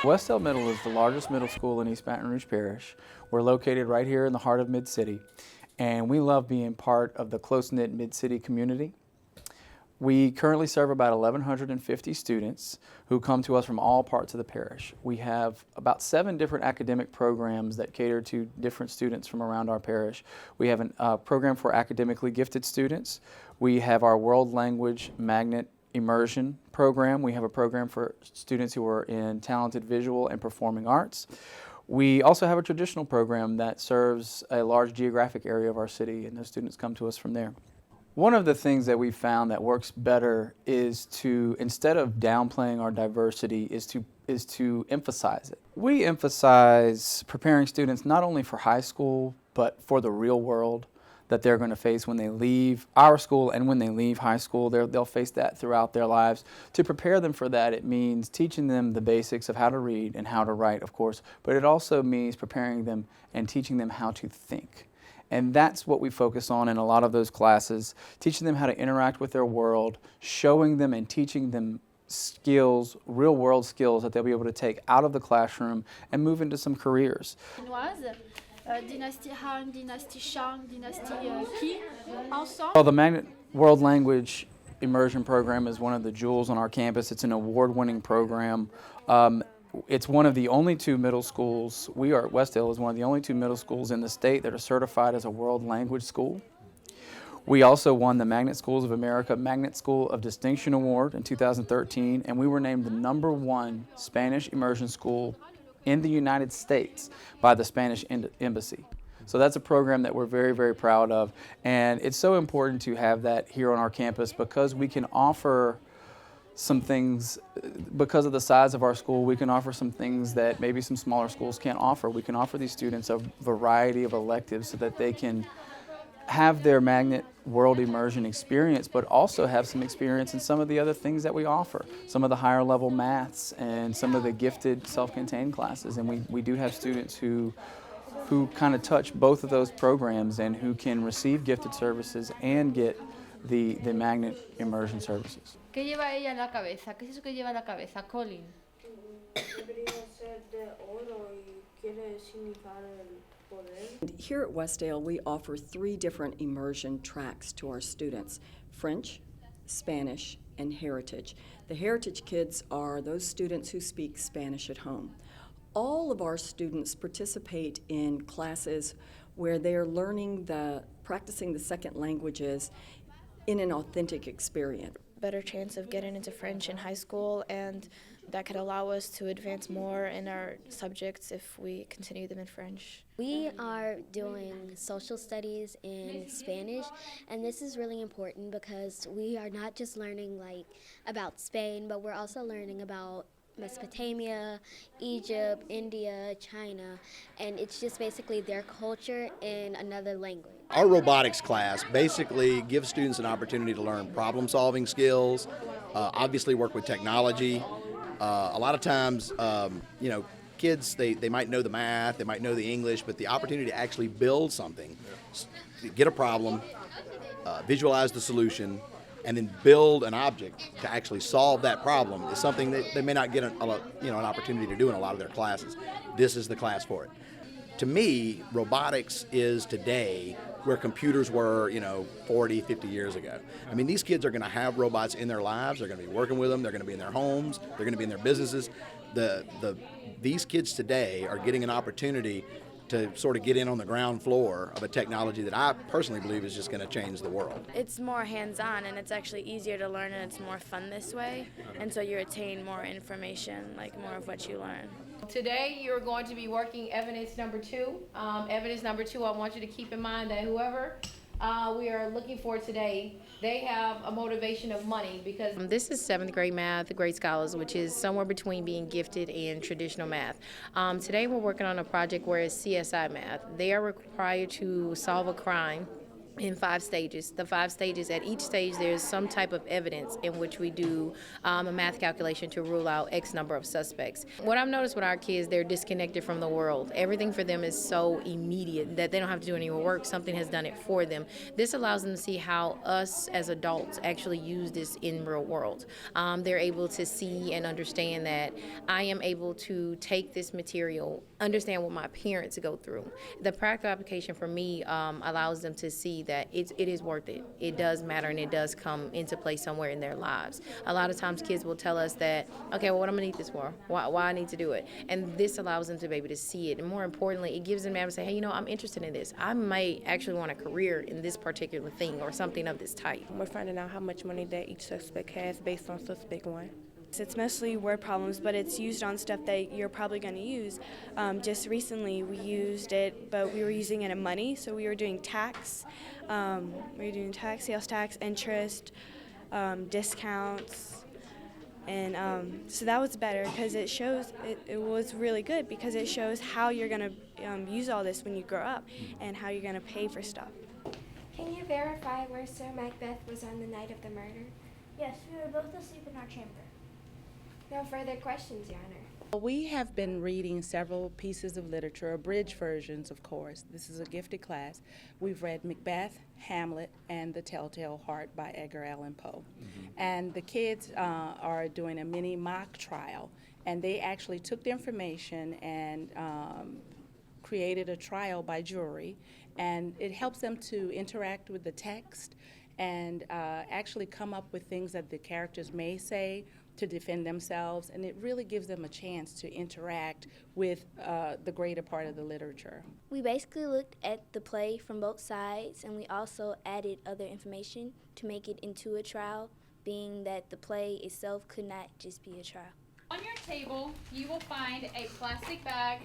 Westdale Middle is the largest middle school in East Baton Rouge Parish. We're located right here in the heart of Mid-City, and we love being part of the close-knit Mid-City community. We currently serve about 1,150 students who come to us from all parts of the parish. We have about 7 different academic programs that cater to different students from around our parish. We have a program for academically gifted students. We have our world language magnet Immersion program. We have a program for students who are in talented visual and performing arts. We also have a traditional program that serves a large geographic area of our city, and those students come to us from there. One of the things that we found that works better is to, instead of downplaying our diversity, is to emphasize it. We emphasize preparing students not only for high school, but for the real world that they're going to face when they leave our school and when they leave high school. They'll face that throughout their lives. To prepare them for that, it means teaching them the basics of how to read and how to write, of course, but it also means preparing them and teaching them how to think. And that's what we focus on in a lot of those classes, teaching them how to interact with their world, showing them and teaching them skills, real world skills that they'll be able to take out of the classroom and move into some careers. Dynasty Han, Dynasty Shang, Dynasty Qi, ensemble. Well, the Magnet World Language Immersion program is one of the jewels on our campus. It's an award-winning program. It's one of the only 2 middle schools, Westdale is one of the only 2 middle schools in the state that are certified as a world language school. We also won the Magnet Schools of America Magnet School of Distinction Award in 2013, and we were named the #1 Spanish immersion school in the United States by the Spanish Embassy. So that's a program that we're very, very proud of, and it's so important to have that here on our campus because we can offer some things, because of the size of our school, we can offer some things that maybe some smaller schools can't offer. We can offer these students a variety of electives so that they can have their Magnet World Immersion experience, but also have some experience in some of the other things that we offer, some of the higher level maths and some of the gifted self-contained classes. And we do have students who kind of touch both of those programs and who can receive gifted services and get the Magnet Immersion services. ¿Qué lleva ella en la cabeza? ¿Qué es eso que lleva en la cabeza, Colin? Here at Westdale, we offer 3 different immersion tracks to our students: French, Spanish, and Heritage. The Heritage kids are those students who speak Spanish at home. All of our students participate in classes where they're practicing the second languages in an authentic experience. Better chance of getting into French in high school, and that could allow us to advance more in our subjects if we continue them in French. We are doing social studies in Spanish, and this is really important because we are not just learning about Spain, but we're also learning about Mesopotamia, Egypt, India, China, and it's just basically their culture in another language. Our robotics class basically gives students an opportunity to learn problem-solving skills, obviously work with technology. A lot of times, kids, they might know the math, they might know the English, but the opportunity to actually build something, get a problem, visualize the solution, and then build an object to actually solve that problem is something that they may not get an opportunity to do in a lot of their classes. This is the class for it. To me, robotics is today where computers were, 40, 50 years ago. I mean, these kids are going to have robots in their lives. They're going to be working with them. They're going to be in their homes. They're going to be in their businesses. These kids today are getting an opportunity to sort of get in on the ground floor of a technology that I personally believe is just going to change the world. It's more hands-on, and it's actually easier to learn, and it's more fun this way, and so you attain more information, more of what you learn. Today you're going to be working evidence number 2. Evidence number 2, I want you to keep in mind that whoever we are looking for today, they have a motivation of money because this is 7th grade math, grade scholars, which is somewhere between being gifted and traditional math. Today we're working on a project where it's CSI math. They are required to solve a crime in 5 stages. The 5 stages, at each stage there's some type of evidence in which we do a math calculation to rule out X number of suspects. What I've noticed with our kids, they're disconnected from the world. Everything for them is so immediate that they don't have to do any work. Something has done it for them. This allows them to see how us as adults actually use this in real world. They're able to see and understand that I am able to take this material, understand what my parents go through. The practical application for me allows them to see that it is worth it. It does matter, and it does come into play somewhere in their lives. A lot of times kids will tell us that, okay, well, what am I gonna need this for? Why I need to do it? And this allows them to be able to see it. And more importantly, it gives them able to say, hey, I'm interested in this. I may actually want a career in this particular thing or something of this type. We're finding out how much money that each suspect has based on suspect 1. It's mostly word problems, but it's used on stuff that you're probably going to use. Just recently we used it, but we were using it in money, so we were doing tax. We were doing tax, sales tax, interest, discounts, and so that was better because it shows, it was really good because it shows how you're going to use all this when you grow up and how you're going to pay for stuff. Can you verify where Sir Macbeth was on the night of the murder? Yes, we were both asleep in our chamber. No further questions, Your Honor. We have been reading several pieces of literature, abridged versions, of course. This is a gifted class. We've read Macbeth, Hamlet, and The Telltale Heart by Edgar Allan Poe. And the kids are doing a mini mock trial, and they actually took the information and created a trial by jury, and it helps them to interact with the text and actually come up with things that the characters may say to defend themselves, and it really gives them a chance to interact with the greater part of the literature. We basically looked at the play from both sides, and we also added other information to make it into a trial, being that the play itself could not just be a trial. On your table, you will find a plastic bag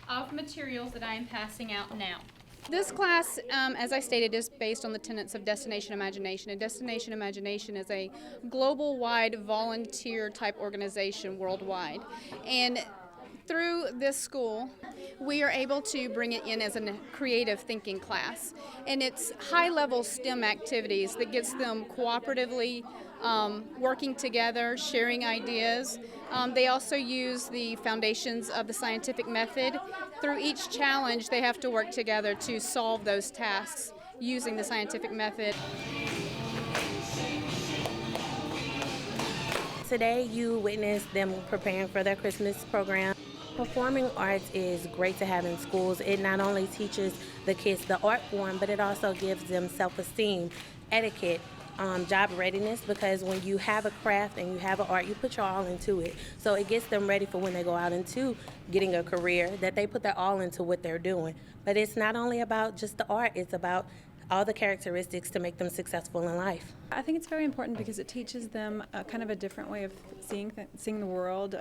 of materials that I am passing out now. This class, as I stated, is based on the tenets of Destination Imagination. And Destination Imagination is a global-wide volunteer-type organization worldwide. And through this school, we are able to bring it in as a creative thinking class. And it's high-level STEM activities that gets them cooperatively working together, sharing ideas. They also use the foundations of the scientific method. Through each challenge, they have to work together to solve those tasks using the scientific method. Today, you witnessed them preparing for their Christmas program. Performing arts is great to have in schools. It not only teaches the kids the art form, but it also gives them self-esteem, etiquette, job readiness, because when you have a craft and you have an art, you put your all into it. So it gets them ready for when they go out into getting a career, that they put their all into what they're doing. But it's not only about just the art, it's about all the characteristics to make them successful in life. I think it's very important because it teaches them kind of a different way of seeing the world,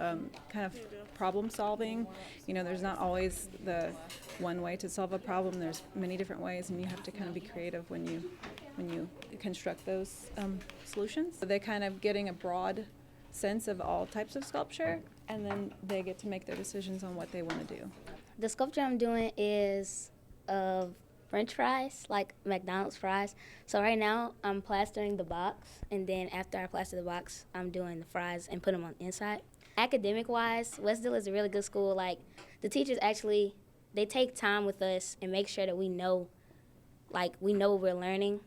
kind of problem solving. There's not always the one way to solve a problem. There's many different ways, and you have to kind of be creative when you construct those solutions. So they're kind of getting a broad sense of all types of sculpture, and then they get to make their decisions on what they want to do. The sculpture I'm doing is of French fries, like McDonald's fries. So right now I'm plastering the box, and then after I plaster the box, I'm doing the fries and put them on the inside. Academic-wise, Westdale is a really good school. Like, the teachers actually, they take time with us and make sure that we know what we're learning,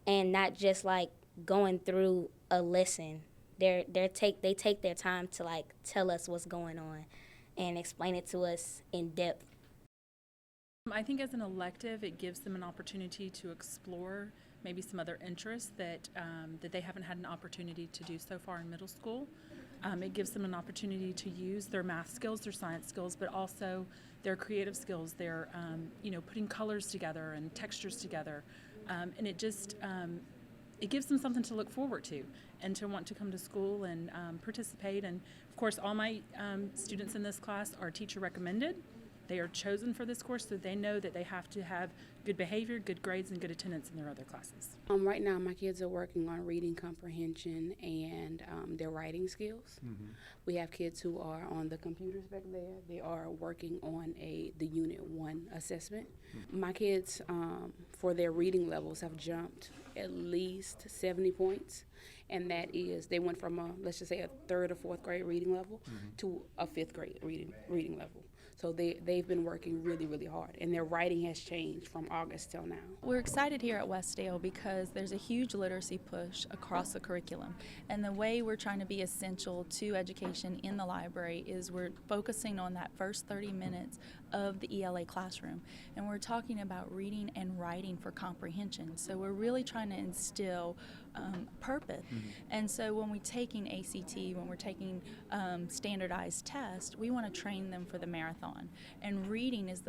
and not just like going through a lesson. They take their time to like tell us what's going on and explain it to us in depth. I think as an elective, it gives them an opportunity to explore maybe some other interests that they haven't had an opportunity to do so far in middle school. It gives them an opportunity to use their math skills, their science skills, but also their creative skills. They're putting colors together and textures together, and it just it gives them something to look forward to and to want to come to school and participate. And of course, all my students in this class are teacher recommended. They are chosen for this course, so they know that they have to have good behavior, good grades, and good attendance in their other classes. Right now, my kids are working on reading comprehension and their writing skills. We have kids who are on the computers back there. They are working on the Unit 1 assessment. My kids, for their reading levels, have jumped at least 70 points. And that is, they went from let's just say a 3rd or 4th grade reading level to a 5th grade reading level. So they've been working really, really hard, and their writing has changed from August till now. We're excited here at Westdale because there's a huge literacy push across the curriculum. And the way we're trying to be essential to education in the library is we're focusing on that first 30 minutes of the ELA classroom. And we're talking about reading and writing for comprehension. So we're really trying to instill purpose. And so when we're taking ACT, when we're taking standardized tests, we want to train them for the marathon. And reading is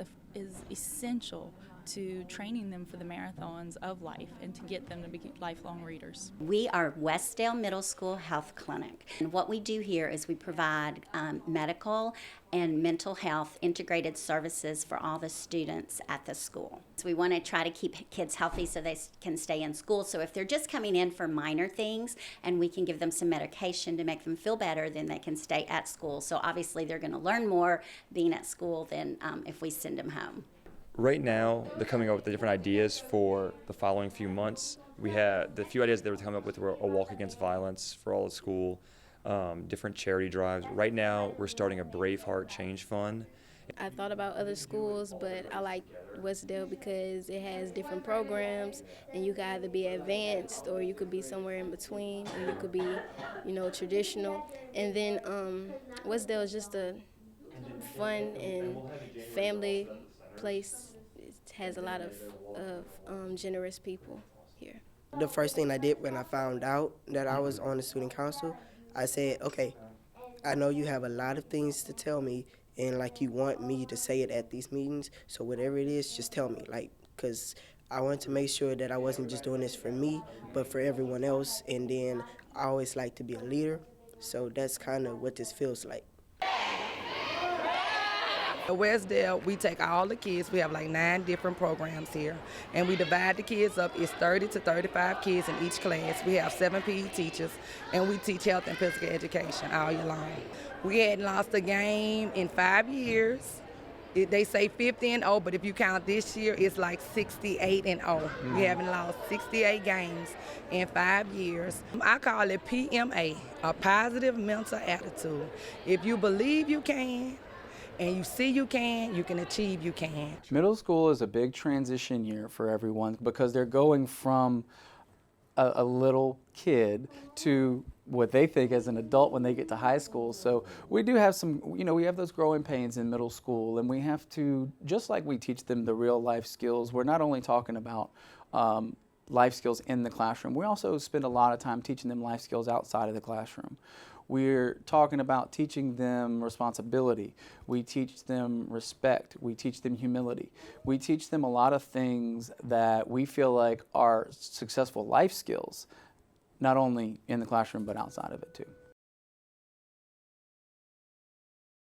essential to training them for the marathons of life and to get them to be lifelong readers. We are Westdale Middle School Health Clinic. And what we do here is we provide medical and mental health integrated services for all the students at the school. So we want to try to keep kids healthy so they can stay in school. So if they're just coming in for minor things and we can give them some medication to make them feel better, then they can stay at school. So obviously they're going to learn more being at school than if we send them home. Right now, they're coming up with the different ideas for the following few months. We had the few ideas they were coming up with were a walk against violence for all the school, different charity drives. Right now, we're starting a Braveheart Change Fund. I thought about other schools, but I like Westdale because it has different programs, and you can either be advanced or you could be somewhere in between, or you could be, traditional. And then Westdale is just a fun and family place. It has a lot of generous people here. The first thing I did when I found out that I was on the student council, I said, okay, I know you have a lot of things to tell me, and you want me to say it at these meetings, so whatever it is, just tell me, because I wanted to make sure that I wasn't just doing this for me, but for everyone else. And then I always like to be a leader, so that's kind of what this feels like. At Westdale, we take all the kids. We have 9 different programs here, and we divide the kids up. It's 30 to 35 kids in each class. We have 7 PE teachers, and we teach health and physical education all year long. We hadn't lost a game in 5 years. They say 50-0, but if you count this year, it's 68-0. We haven't lost 68 games in 5 years. I call it PMA, a positive mental attitude. If you believe you can, and you see you can achieve you can. Middle school is a big transition year for everyone because they're going from a little kid to what they think as an adult when they get to high school. So we do have some, we have those growing pains in middle school, and we have to, just like we teach them the real life skills, we're not only talking about life skills in the classroom, we also spend a lot of time teaching them life skills outside of the classroom. We're talking about teaching them responsibility. We teach them respect. We teach them humility. We teach them a lot of things that we feel like are successful life skills, not only in the classroom but outside of it too.